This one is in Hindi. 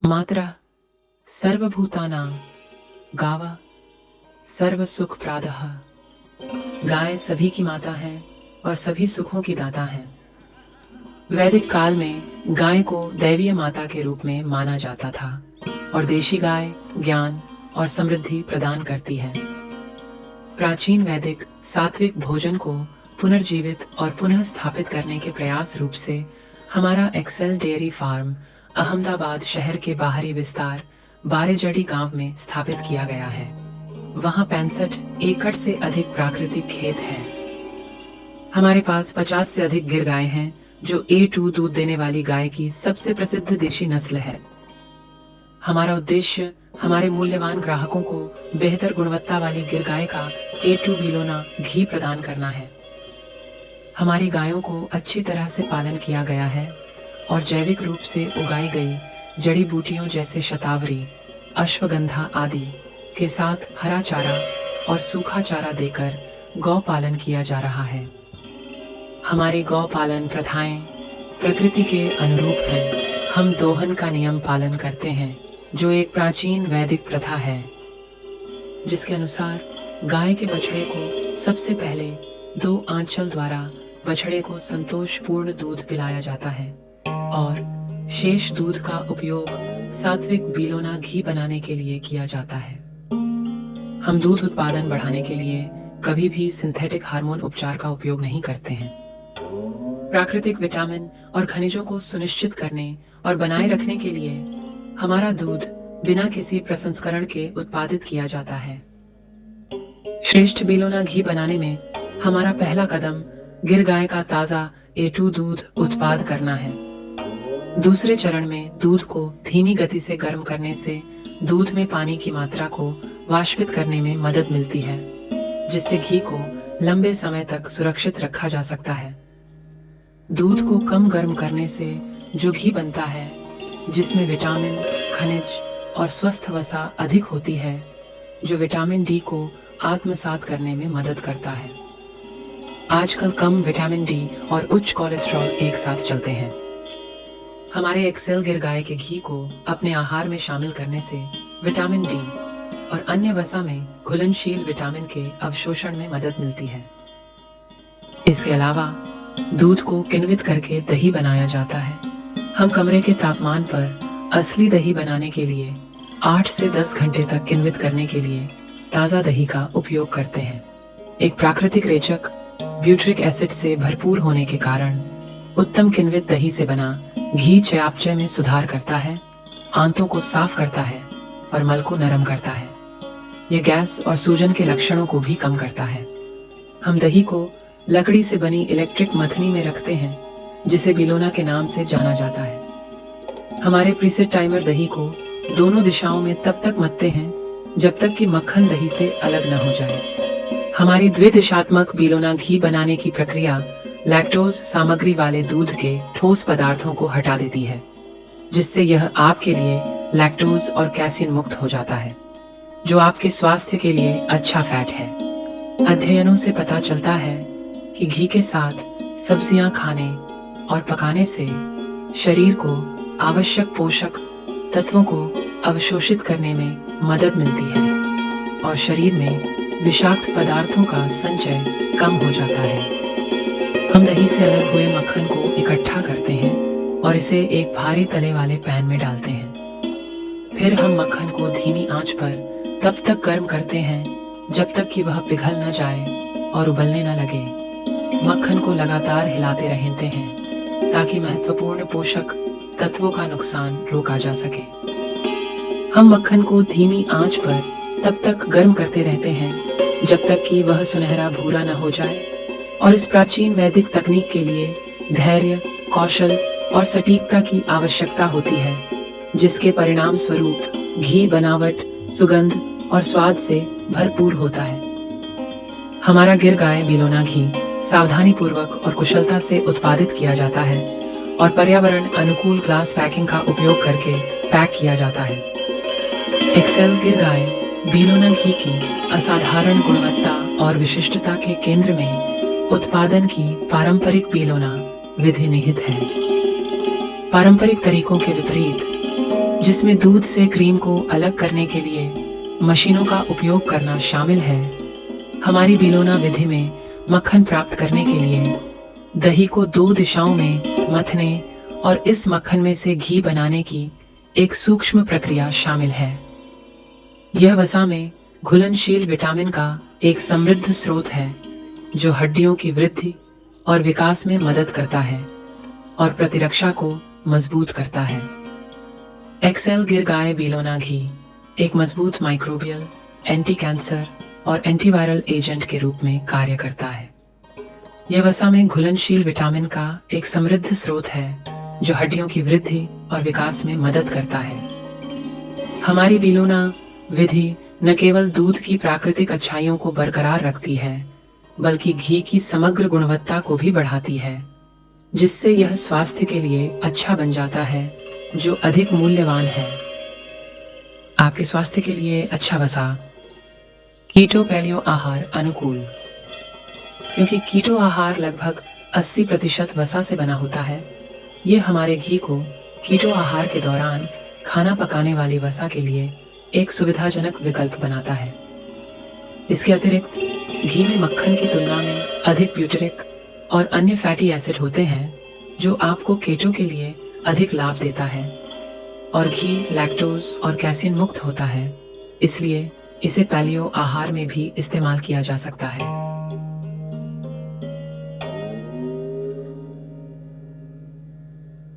मातरः सर्वभूतानां गावः सर्वसुखप्रदः। गाय सभी की माता है और सभी सुखों की दाता है। वैदिक काल में गाय को दैवीय माता के रूप में माना जाता था और देशी गाय ज्ञान और समृद्धि प्रदान करती है। प्राचीन वैदिक सात्विक भोजन को पुनर्जीवित और पुनः स्थापित करने के प्रयास रूप से हमारा एक्सेल डेयरी फार्म अहमदाबाद शहर के बाहरी विस्तार बारेजड़ी गांव में स्थापित किया गया है। वहां 65 एकड़ से अधिक प्राकृतिक खेत है। हमारे पास 50 से अधिक गिर गाय हैं जो A2 दूध देने वाली गाय की सबसे प्रसिद्ध देशी नस्ल है। हमारा उद्देश्य हमारे मूल्यवान ग्राहकों को बेहतर गुणवत्ता वाली गिर गाय का A2 बिलोना घी प्रदान करना है। हमारी गायों को अच्छी तरह से पालन किया गया है और जैविक रूप से उगाई गई जड़ी बूटियों जैसे शतावरी, अश्वगंधा आदि के साथ हरा चारा और सूखा चारा देकर गौ पालन किया जा रहा है। हमारी गौ पालन प्रथाएं प्रकृति के अनुरूप हैं। हम दोहन का नियम पालन करते हैं जो एक प्राचीन वैदिक प्रथा है, जिसके अनुसार गाय के बछड़े को सबसे पहले 2 आंचल द्वारा बछड़े को संतोषपूर्ण दूध पिलाया जाता है और शेष दूध का उपयोग सात्विक बिलोना घी बनाने के लिए किया जाता है। हम दूध उत्पादन बढ़ाने के लिए कभी भी सिंथेटिक हार्मोन उपचार का उपयोग नहीं करते हैं। प्राकृतिक विटामिन और खनिजों को सुनिश्चित करने और बनाए रखने के लिए हमारा दूध बिना किसी प्रसंस्करण के उत्पादित किया जाता है। श्रेष्ठ बिलोना घी बनाने में हमारा पहला कदम गिर गाय का ताजा A2 दूध उत्पाद करना है। दूसरे चरण में दूध को धीमी गति से गर्म करने से दूध में पानी की मात्रा को वाष्पित करने में मदद मिलती है, जिससे घी को लंबे समय तक सुरक्षित रखा जा सकता है। दूध को कम गर्म करने से जो घी बनता है, जिसमें विटामिन, खनिज और स्वस्थ वसा अधिक होती है, जो विटामिन डी को आत्मसात करने में मदद करता है। आजकल कम विटामिन डी और उच्च कोलेस्ट्रॉल एक साथ चलते हैं। हमारे एक्सेल गिर गाय के घी को अपने आहार में शामिल करने से विटामिन डी और अन्य वसा में घुलनशील विटामिन के अवशोषण में मदद मिलती है। इसके अलावा दूध को किण्वित करके दही बनाया जाता है। हम कमरे के तापमान पर असली दही बनाने के लिए 8 से 10 घंटे तक किण्वित करने के लिए ताज़ा दही का उपयोग करते हैं। एक प्राकृतिक रेचक ब्यूटरिक एसिड से भरपूर होने के कारण उत्तम किण्वित दही से बना घी चयापचय में सुधार करता है, आंतों को साफ करता है और मल को नरम करता है। यह गैस और सूजन के लक्षणों को भी कम करता है। हम दही को लकड़ी से बनी इलेक्ट्रिक मथनी में रखते हैं, जिसे बिलोना के नाम से जाना जाता है। हमारे प्रीसेट टाइमर दही को दोनों दिशाओं में तब तक मथते हैं जब तक कि मक्खन दही से अलग न हो जाए। हमारी द्विदिशात्मक बिलोना घी बनाने की प्रक्रिया लैक्टोज सामग्री वाले दूध के ठोस पदार्थों को हटा देती है, जिससे यह आपके लिए लैक्टोज और कैसीन मुक्त हो जाता है, जो आपके स्वास्थ्य के लिए अच्छा फैट है। अध्ययनों से पता चलता है कि घी के साथ सब्जियां खाने और पकाने से शरीर को आवश्यक पोषक तत्वों को अवशोषित करने में मदद मिलती है और शरीर में विषाक्त पदार्थों का संचय कम हो जाता है। हम दही से अलग हुए मक्खन को इकट्ठा करते हैं और इसे एक भारी तले वाले पैन में डालते हैं। फिर हम मक्खन को धीमी आंच पर तब तक गर्म करते हैं जब तक कि वह पिघल न जाए और उबलने न लगे। मक्खन को लगातार हिलाते रहते हैं ताकि महत्वपूर्ण पोषक तत्वों का नुकसान रोका जा सके। हम मक्खन को धीमी आंच पर तब तक गर्म करते रहते हैं जब तक कि वह सुनहरा भूरा न हो जाए, और इस प्राचीन वैदिक तकनीक के लिए धैर्य, कौशल और सटीकता की आवश्यकता होती है, जिसके परिणाम स्वरूप घी बनावट, सुगंध और स्वाद से भरपूर होता है। हमारा गिर गाय बिलोना घी सावधानी पूर्वक और कुशलता से उत्पादित किया जाता है और पर्यावरण अनुकूल ग्लास पैकिंग का उपयोग करके पैक किया जाता है। एक्सेल गिर गाय बिलोना घी की असाधारण गुणवत्ता और विशिष्टता के केंद्र में उत्पादन की पारंपरिक बिलोना विधि निहित है। पारंपरिक तरीकों के विपरीत जिसमें दूध से क्रीम को अलग करने के लिए मशीनों का उपयोग करना शामिल है। हमारी बिलोना विधि में मक्खन प्राप्त करने के लिए दही को 2 दिशाओं में मथने और इस मक्खन में से घी बनाने की एक सूक्ष्म प्रक्रिया शामिल है। यह वसा में घुलनशील विटामिन का एक समृद्ध स्रोत है जो हड्डियों की वृद्धि और विकास में मदद करता है और प्रतिरक्षा को मजबूत करता है। एक्सेल गिर गाय बिलोना घी एक मजबूत माइक्रोबियल, एंटी कैंसर और एंटीवायरल एजेंट के रूप में कार्य करता है। यह वसा में घुलनशील विटामिन का एक समृद्ध स्रोत है जो हड्डियों की वृद्धि और विकास में मदद करता है। हमारी बिलोना विधि न केवल दूध की प्राकृतिक अच्छाइयों को बरकरार रखती है बल्कि घी की समग्र गुणवत्ता को भी बढ़ाती है, जिससे यह स्वास्थ्य के लिए अच्छा बन जाता है जो अधिक मूल्यवान है। आपके स्वास्थ्य के लिए अच्छा वसा। कीटो पैलियो आहार अनुकूल। क्योंकि कीटो आहार लगभग 80% वसा से बना होता है, ये हमारे घी को कीटो आहार के दौरान खाना पकाने वाली वसा के लिए एक सुविधाजनक विकल्प बनाता है। इसके अतिरिक्त घी में मक्खन की तुलना में अधिक ब्यूटेरिक और अन्य फैटी एसिड होते हैं जो आपको कीटो के लिए अधिक लाभ देता है, और घी लैक्टोज और कैसीन मुक्त होता है, इसलिए इसे पैलियो आहार में भी इस्तेमाल किया जा सकता है।